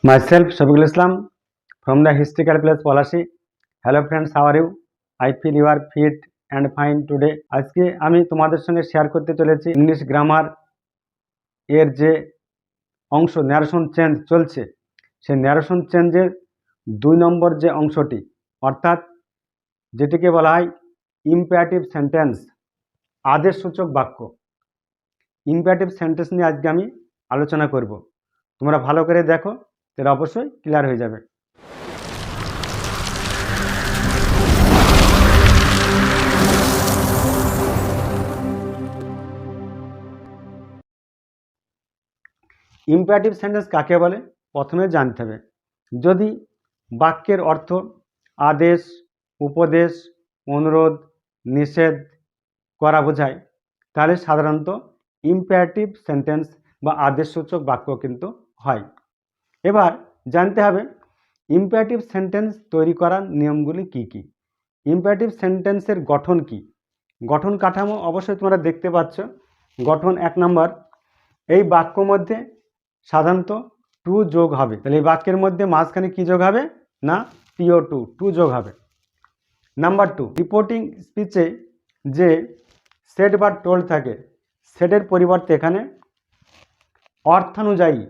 Myself, Shafiqul Islam from the Historical Place Policy. Hello friends, how are you? I feel you are fit and fine today. আজকে আমি তোমাদের সঙ্গে share করতে চলেছি English grammar এর যে অংশ ন্যারেশন চেঞ্জ চলছে, সেই ন্যারেশন চেঞ্জের 2 নম্বর যে অংশটি, অর্থাৎ যেটিকে বলা হয় ইম্পারেটিভ সেন্টেন্স, আদেশসূচক বাক্য। ইম্পারেটিভ সেন্টেন্স নিয়ে আজকে আমি আলোচনা করব। তোমরা ভালো করে দেখো, তাহলে অবশ্যই ক্লিয়ার হয়ে যাবে। ইম্পারেটিভ সেন্টেন্স কাকে বলে প্রথমে জানতে হবে। যদি বাক্যের অর্থ আদেশ, উপদেশ, অনুরোধ, নিষেধ করা বোঝায়, তাহলে সাধারণত ইম্পারেটিভ সেন্টেন্স বা আদেশসূচক বাক্য কিন্তু হয়। এবার জানতে হবে ইম্পারেটিভ সেন্টেন্স তৈরি করার নিয়মগুলি কি কি। ইম্পারেটিভ সেন্টেন্সের গঠন কি, গঠন কাঠামো অবশ্যই তোমরা দেখতে পাচ্ছ। গঠন 1 নম্বর, এই বাক্য মধ্যে সাধারণত টু যোগ হবে। তাহলে এই বাক্যের মধ্যে মাঝখানে কি যোগ হবে না, টু যোগ হবে। নাম্বার 2, রিপোর্টিং স্পিচে যে সেড বা টোল্ড থাকে, সেডের পরিবর্তে এখানে অর্থানুযায়ী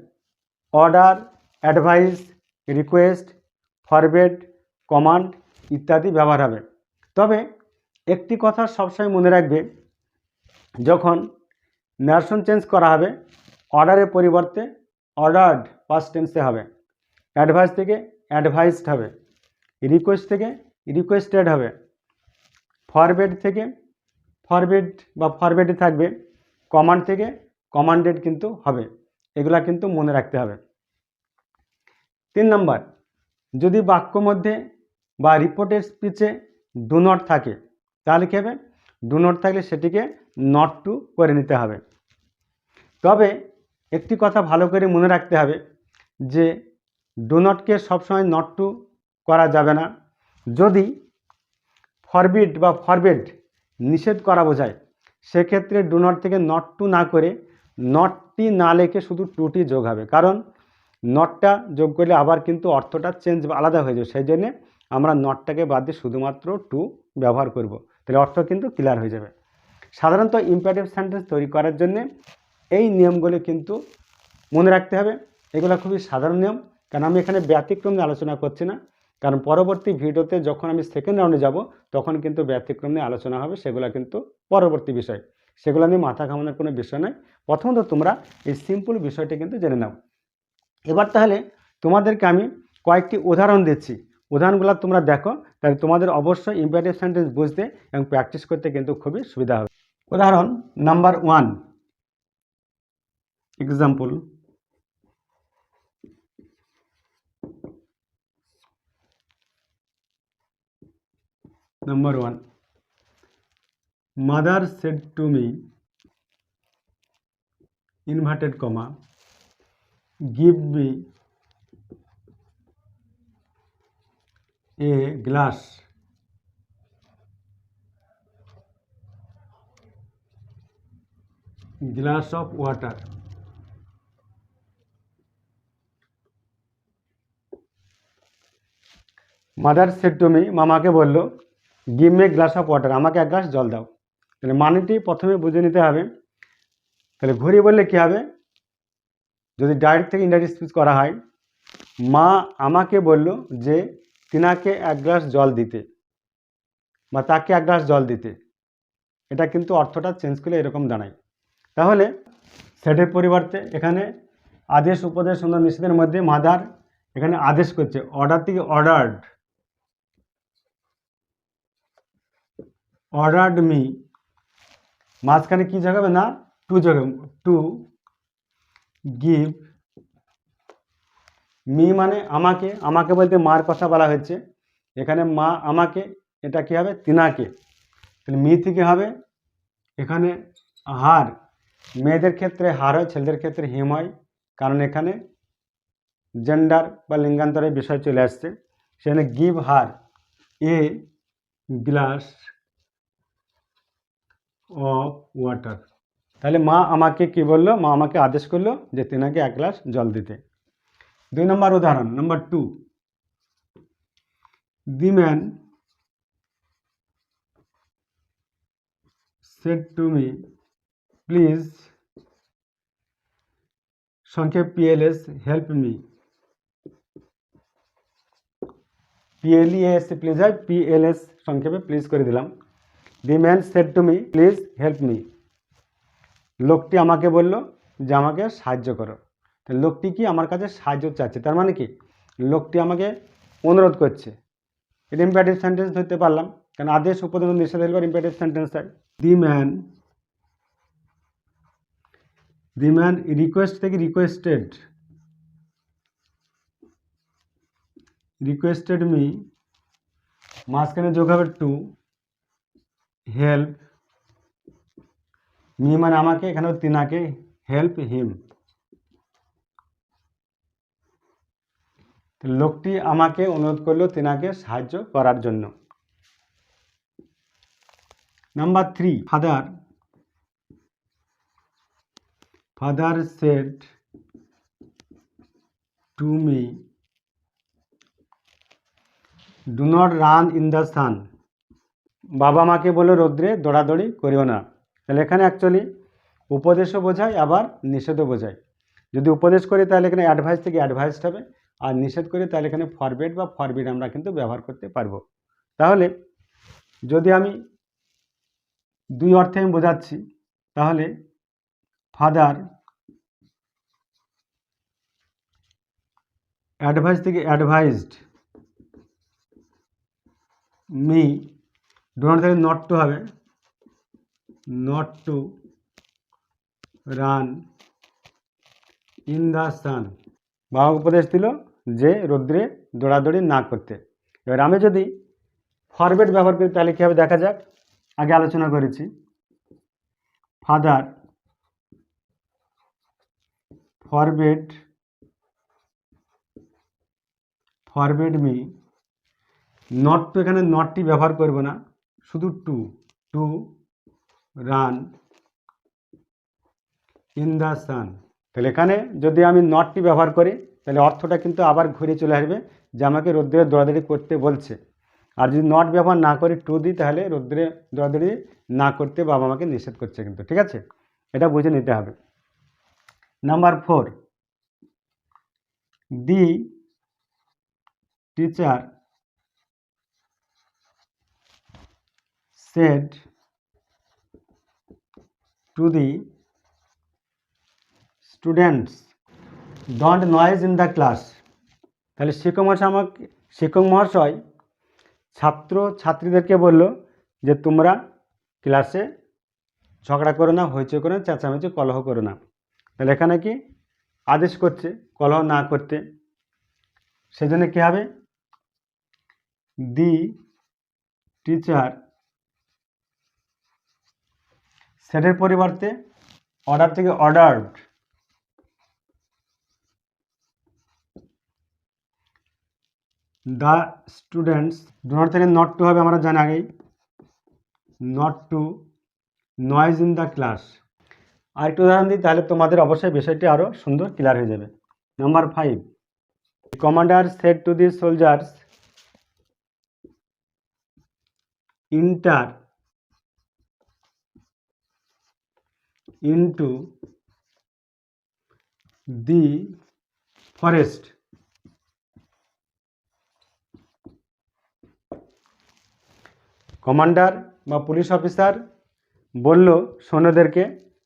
order, advice, request, forward, command ইত্যাদি ব্যবহার হবে। তবে একটি কথা সবসময় মনে রাখবে, যখন ন্যারেশন চেঞ্জ করা হবে অর্ডারের পরিবর্তে অর্ডার্ড পাস্ট টেন্সে হবে, অ্যাডভাইস থেকে অ্যাডভাইসড হবে, রিকোয়েস্ট থেকে রিকোয়েস্টেড হবে, ফরওয়ার্ড থেকে ফরওয়ার্ড বা ফরওয়ার্ডে থাকবে, কমান্ড থেকে কমান্ডেড কিন্তু হবে। এগুলা কিন্তু মনে রাখতে হবে। 3 নম্বর, যদি বাক্য মধ্যে বা রিপোর্টের স্পিচে ডু নট থাকে, তাহলে কী হবে, ডু নট থাকলে সেটিকে নট টু করে নিতে হবে। তবে একটি কথা ভালো করে মনে রাখতে হবে যে ডু নটকে সবসময় নট টু করা যাবে না। যদি ফরবিড বা ফরবেড নিষেধ করা বোঝায়, সেক্ষেত্রে ডু নট থেকে নট টু না করে নটটি না লিখে শুধু টুটি যোগ হবে। কারণ নটটা যোগ করলে আবার কিন্তু অর্থটা চেঞ্জ আলাদা হয়ে যাবে, সেই জন্যে আমরা নটটাকে বাদ দিয়ে শুধুমাত্র টু ব্যবহার করব, তাহলে অর্থ কিন্তু ক্লিয়ার হয়ে যাবে। সাধারণত ইম্পারেটিভ সেন্টেন্স তৈরি করার জন্যে এই নিয়মগুলি কিন্তু মনে রাখতে হবে। এগুলো খুবই সাধারণ নিয়ম, কারণ আমি এখানে ব্যতিক্রম নিয়ে আলোচনা করছি না, কারণ পরবর্তী ভিডিওতে যখন আমি সেকেন্ড রাউন্ডে যাব তখন কিন্তু ব্যতিক্রম নিয়ে আলোচনা হবে, সেগুলো কিন্তু পরবর্তী বিষয়, সেগুলো নিয়ে মাথা ঘামানোর কোনো বিষয় নয়। প্রথমত তোমরা এই সিম্পল বিষয়টি কিন্তু জেনে নাও। এবার তাহলে তোমাদেরকে আমি কয়েকটি উদাহরণ দিচ্ছি, উদাহরণগুলো তোমরা দেখো, তাহলে তোমাদের অবশ্যই ইম্পারেটিভ সেন্টেন্স বুঝতে এবং প্র্যাকটিস করতে কিন্তু খুবই সুবিধা হবে। উদাহরণ number 1, example. Number 1, mother said to me, inverted comma, give me a glass of water. Mother said to me, মামাকে বললো, give me glass of water, আমাকে এক গ্লাস জল দাও। তাহলে মানেটি প্রথমে বুঝে নিতে হবে। তাহলে ঘুরিয়ে বললে কী হবে, যদি ডাইরেক্ট থেকে ইনডাইরেক্ট স্পিচ করা হয়, মা আমাকে বলল যে তিনাকে এক গ্লাস জল দিতে বা তাকে এক গ্লাস জল দিতে, এটা কিন্তু অর্থটা চেঞ্জ করলে এরকম দাঁড়ায়। তাহলে সেটের পরিবর্তে এখানে আদেশ, উপদেশ, অনুরোধ, নিষেধের মধ্যে মাদার এখানে আদেশ করছে, অর্ডার থেকে অর্ডার্ড মি, মাঝখানে কি যোগ হবে না, টু যোগ হবে, টু গিভ মি মানে আমাকে, আমাকে বলতে মার কথা বলা হয়েছে, এখানে মা আমাকে, এটা কি হবে তিনাকে, তাহলে মি থেকে হবে এখানে হার, মেয়েদের ক্ষেত্রে হার হয়, ছেলেদের ক্ষেত্রে হিম হয়, কারণ এখানে জেন্ডার বা লিঙ্গান্তরের বিষয় চলে আসছে। সেখানে give her a glass of water, তাহলে মা আমাকে কি বললো, মা আমাকে আদেশ করলো যে তিনাকে এক গ্লাস জল দিতে। 2 নম্বর উদাহরণ number 2, the man said to me, please সংক্ষেপ PLS help me, PLES please হয়, PLS সংক্ষেপে প্লিজ করে দিলাম। the man said to me, please help me, লোকটি আমাকে বলল যে আমাকে সাহায্য করো। তো লোকটি কি আমার কাছে সাহায্য চাচ্ছে, তার মানে কি লোকটি আমাকে অনুরোধ করছে। এটা ইম্পারেটিভ সেন্টেন্স ধরতে পারলাম, কারণ আদেশ উপদেশ নিষেধ হলে ইম্পারেটিভ সেন্টেন্স হয়। দি ম্যান রিকোয়েস্ট থেকে রিকোয়েস্টেড মি, মাঝখানে যোগ হবে টু, হেল্প মি মানে আমাকে, এখানে তিনাকে, হেল্প হিম। লোকটি আমাকে অনুরোধ করলো তিনাকে সাহায্য করার জন্য। Number 3, father said to me, do not run in the সান, বাবা মাকে বললো রৌদ্রে দৌড়াদৌড়ি করিও না। তাহলে এখানে অ্যাকচুয়ালি উপদেশও বোঝায় আবার নিষেধও বোঝায়। যদি উপদেশ করি তাহলে এখানে অ্যাডভাইস থেকে অ্যাডভাইসড হবে, আর নিষেধ করি তাহলে এখানে ফরবিড বা ফরবিড আমরা কিন্তু ব্যবহার করতে পারবো। তাহলে যদি আমি দুই অর্থে আমি বোঝাচ্ছি, তাহলে ফাদার অ্যাডভাইস থেকে অ্যাডভাইসড মি, ডু নট থেকে নট টু হবে, not to run in the সান, বাবা উপদেশ দিল যে রৌদ্রে দৌড়াদৌড়ি না করতে। এবার আমি যদি ফরবিড ব্যবহার করি তাহলে কী হবে দেখা যাক। আগে আলোচনা করেছি, father forbid me, not to, এখানে নটটি ব্যবহার করব না, শুধু to run in the sun. তাহলে এখানে যদি আমি নটটি ব্যবহার করি তাহলে অর্থটা কিন্তু আবার ঘুরে চলে আসবে যে আমাকে রৌদ্রে দৌড়াদৌড়ি করতে বলছে। আর যদি নট ব্যবহার না করি টু দিই তাহলে রৌদ্রে দৌড়াদৌড়ি না করতে বাবা আমাকে নিষেধ করছে কিন্তু, ঠিক আছে, এটা বুঝে নিতে হবে। Number 4, the teacher said to the students don't noise in the class. তাহলে শিক্ষক মহাশয় ছাত্র ছাত্রীদেরকে বলল যে তোমরা ক্লাসে ঝগড়া করো না, হইচই করো না, চেঁচামেচি কলহ করো না। তাহলে এখানে কি আদেশ করছে কলহ না করতে, সেজন্য কী হবে, দি টিচার সেটের পরিবর্তে অর্ডার থেকে ordered the students, do not থেকে নট টু হবে, আমরা জানি আগেই, not to noise in the class. আরেকটু উদাহরণ দিই তাহলে তোমাদের অবশ্যই বিষয়টি আরও সুন্দর ক্লিয়ার হয়ে যাবে। Number 5, commander said to the soldiers enter into the forest. Commander বা পুলিশ অফিসার বলল সৈন্যদেরকে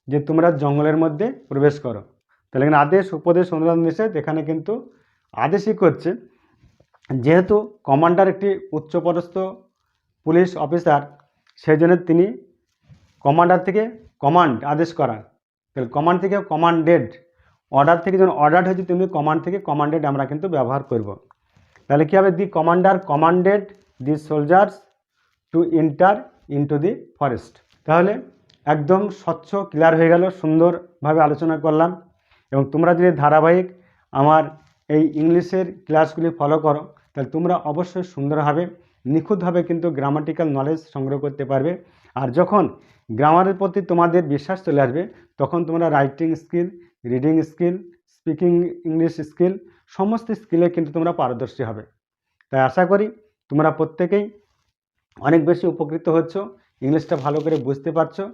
যে তোমরা জঙ্গলের মধ্যে প্রবেশ করো। তাহলে এখানে আদেশ উপদেশ অনুরোধ নিষেধ, এখানে কিন্তু আদেশই করছে, যেহেতু কমান্ডার একটি উচ্চপদস্থ পুলিশ অফিসার, সেই জন্য তিনি কমান্ডার থেকে কমান্ড আদেশ করা, তাহলে কমান্ড থেকে কমান্ডেড, অর্ডার থেকে যখন অর্ডার হয়েছে তেমনি কমান্ড থেকে কমান্ডেড আমরা কিন্তু ব্যবহার করব। তাহলে কী হবে, the commander commanded the soldiers to enter into the forest. তাহলে একদম স্বচ্ছ ক্লিয়ার হয়ে গেল, সুন্দরভাবে আলোচনা করলাম। এবং তোমরা যদি ধারাবাহিক আমার এই ইংলিশের ক্লাসগুলি ফলো করো তাহলে তোমরা অবশ্যই সুন্দরভাবে নিখুঁতভাবে কিন্তু গ্রামাটিক্যাল নলেজ সংগ্রহ করতে পারবে। আর যখন গ্রামারের প্রতি তোমাদের বিশ্বাস চলে আসবে তখন তোমরা writing skill, reading skill, speaking English skill সমস্ত স্কিলে কিন্তু তোমরা পারদর্শী হবে। তাই আশা করি তোমরা প্রত্যেকেই অনেক বেশি উপকৃত হচ্ছ, ইংলিশটা ভালো করে বুঝতে পারছো।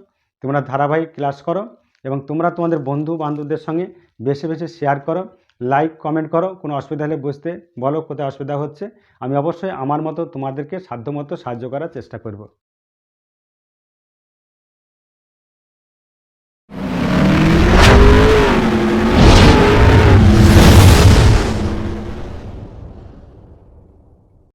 তোমরা ধারাবাহিক ক্লাস করো এবং তোমরা তোমাদের বন্ধু বান্ধবদের সঙ্গে বেশি বেশি শেয়ার করো, লাইক কমেন্ট করো। কোনো অসুবিধা হলে বুঝতে বলো কোথায় অসুবিধা হচ্ছে। আমি অবশ্যই আমার মতো তোমাদেরকে সাধ্যমতো সাহায্য করার চেষ্টা করব।